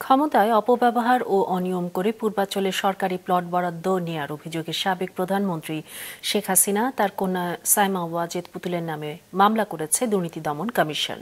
ক্ষমতায় অপব্যবহার ও অনিয়ম করে পূর্বাঞ্চলে সরকারি প্লট বরাদ্দ নেয়ার অভিযোগে সাবেক প্রধানমন্ত্রী শেখ হাসিনা তার কন্যা সাইমা ওয়াজেদ পুতুলের নামে মামলা করেছে দুর্নীতি দমন কমিশন।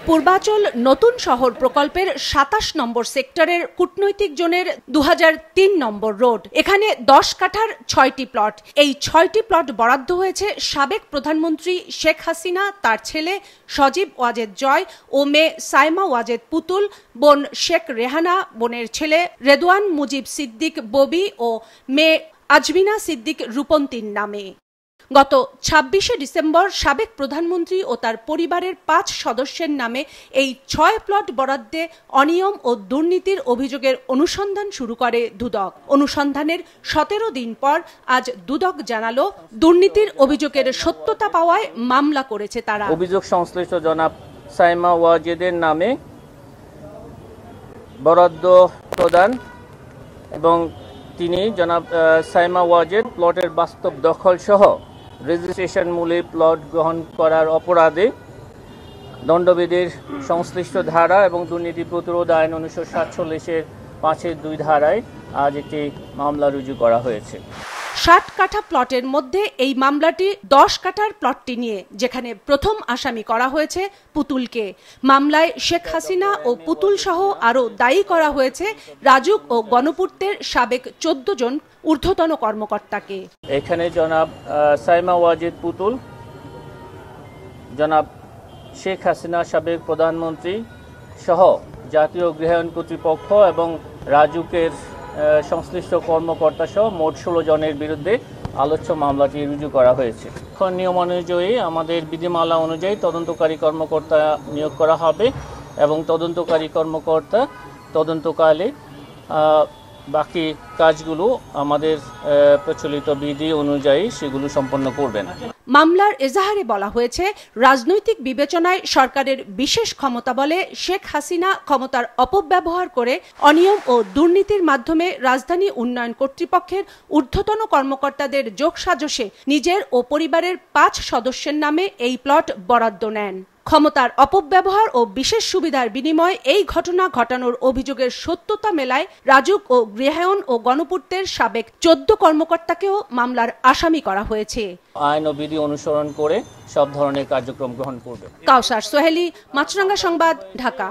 পূর্বাচল নতুন শহর প্রকল্পের ২৭ নম্বর সেক্টরের কূটনৈতিক জোনের ২০০৩ নম্বর রোড, এখানে ১০ কাঠার ৬টি প্লট। এই ৬টি প্লট বরাদ্দ হয়েছে সাবেক প্রধানমন্ত্রী শেখ হাসিনা, তার ছেলে সজীব ওয়াজেদ জয় ও মেয়ে সাইমা ওয়াজেদ পুতুল, বোন শেখ রেহানা, বোনের ছেলে রেদওয়ান মুজিব সিদ্দিক ববি ও মেয়ে আজমিনা সিদ্দিক রূপন্তীর নামে। গত ২৬শে ডিসেম্বর সাবেক প্রধানমন্ত্রী ও তার পরিবারের ৫ সদস্যের নামে এই ৬ প্লট বরাদ্দে অনিয়ম ও দুর্নীতির অভিযোগের অনুসন্ধান শুরু করে দুদক। অনুসন্ধানের ১৭ দিন পর আজ দুদক জানালো, দুর্নীতির অভিযোগের সত্যতা পাওয়ায় মামলা করেছে তারা। অভিযোগ সংশ্লিষ্ট জনাব সাইমা ওয়াজেদের নামে বরাদ্দ প্রদান এবং তিনি জনাব সাইমা ওয়াজেদ প্লটের বাস্তব দখল সহ রেজিস্ট্রেশন মূলে প্লট গ্রহণ করার অপরাধে দণ্ডবিধির সংশ্লিষ্ট ধারা এবং দুর্নীতি প্রতিরোধ আইন ১৯৪৭-এর ৫-২ ধারায় আজ একটি মামলা রুজু করা হয়েছে। ৬০ কাঠা প্লটের মধ্যে এই মামলাটি ১০ কাঠার প্লটটি নিয়ে, যেখানে প্রথম আসামি করা হয়েছে পুতুলকে। মামলায় শেখ হাসিনা ও পুতুল সহ আরও দায়ী করা হয়েছে রাজুক ও গণপূর্তের সাবেক ১৪ জন ঊর্ধ্বতন কর্মকর্তাকে। এখানে জনাব সাইমা ওয়াজেদ পুতুল, জনাব শেখ হাসিনা সাবেক প্রধানমন্ত্রী সহ জাতীয় গৃহায়ণ কর্তৃপক্ষ এবং রাজুকের সংশ্লিষ্ট কর্মকর্তা সহ মোট ১৬ জনের বিরুদ্ধে আলোচ্য মামলাটি রুজু করা হয়েছে। এখন নিয়ম অনুযায়ী আমাদের বিধিমালা অনুযায়ী তদন্তকারী কর্মকর্তা নিয়োগ করা হবে এবং তদন্তকারী কর্মকর্তা তদন্তকালে বাকি কাজগুলো আমাদের প্রচলিত বিধি অনুযায়ী সেগুলো সম্পন্ন করবেন। মামলার এজাহারে বলা হয়েছে, রাজনৈতিক বিবেচনায় সরকারের বিশেষ ক্ষমতা বলে শেখ হাসিনা ক্ষমতার অপব্যবহার করে অনিয়ম ও দুর্নীতির মাধ্যমে রাজধানী উন্নয়ন কর্তৃপক্ষের ঊর্ধ্বতন কর্মকর্তাদের যোগসাজশে নিজের ও পরিবারের ৫ সদস্যের নামে এই প্লট বরাদ্দ নেন। ক্ষমতার অপব্যবহার ও বিশেষ সুবিধার বিনিময়ে এই ঘটনা ঘটানোর অভিযোগের সত্যতা মেলায় রাজুক ও গৃহায়ণ ও গণপূর্তের সাবেক ১৪ কর্মকর্তাকেও মামলার আসামি করা হয়েছে। আইন ও বিধি অনুসরণ করে সব ধরনের কার্যক্রম গ্রহণ করবে। কাউসার সোহেলি, মাছরাঙ্গা সংবাদ, ঢাকা।